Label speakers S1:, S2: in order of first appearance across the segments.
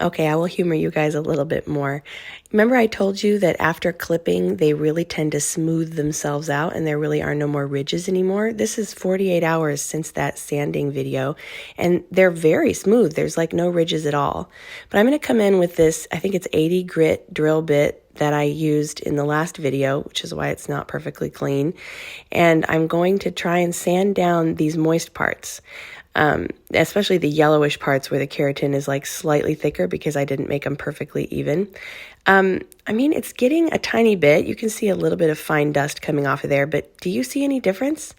S1: Okay, I will humor you guys a little bit more. Remember I told you that after clipping, they really tend to smooth themselves out and there really are no more ridges anymore? This is 48 hours since that sanding video, and they're very smooth. There's like no ridges at all. But I'm going to come in with this, I think it's 80 grit drill bit that I used in the last video, which is why it's not perfectly clean. And I'm going to try and sand down these moist parts. Especially the yellowish parts where the keratin is like slightly thicker because I didn't make them perfectly even. I mean, it's getting a tiny bit. You can see a little bit of fine dust coming off of there, but do you see any difference?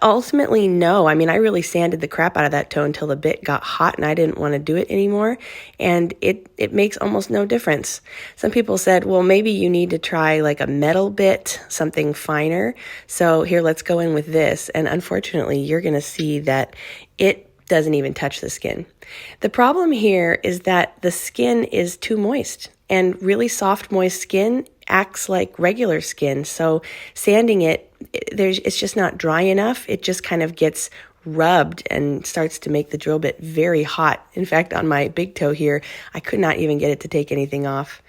S1: Ultimately, no. I mean, I really sanded the crap out of that toe until the bit got hot and I didn't want to do it anymore. And it makes almost no difference. Some people said, well, maybe you need to try like a metal bit, something finer. So here, let's go in with this. And unfortunately, you're going to see that it doesn't even touch the skin. The problem here is that the skin is too moist, and really soft, moist skin acts like regular skin. So sanding it, it's just not dry enough. It just kind of gets rubbed and starts to make the drill bit very hot. In fact, on my big toe here, I could not even get it to take anything off.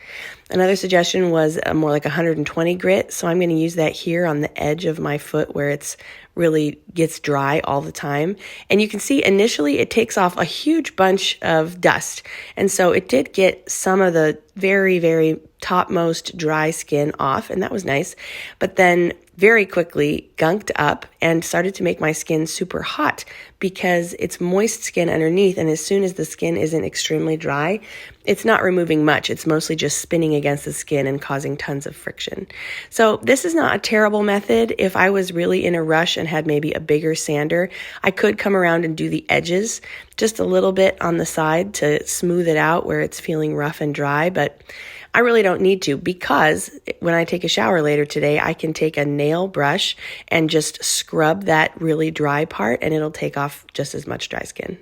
S1: Another suggestion was more like 120 grit. So I'm going to use that here on the edge of my foot where it's really gets dry all the time. And you can see initially it takes off a huge bunch of dust. And so it did get some of the very, very topmost dry skin off, and that was nice. But then very quickly gunked up and started to make my skin super hot because it's moist skin underneath. And as soon as the skin isn't extremely dry, it's not removing much. It's mostly just spinning against the skin and causing tons of friction. So this is not a terrible method. If I was really in a rush and had maybe a bigger sander, I could come around and do the edges just a little bit on the side to smooth it out where it's feeling rough and dry. But I really don't need to, because when I take a shower later today, I can take a nail brush and just scrub that really dry part and it'll take off just as much dry skin.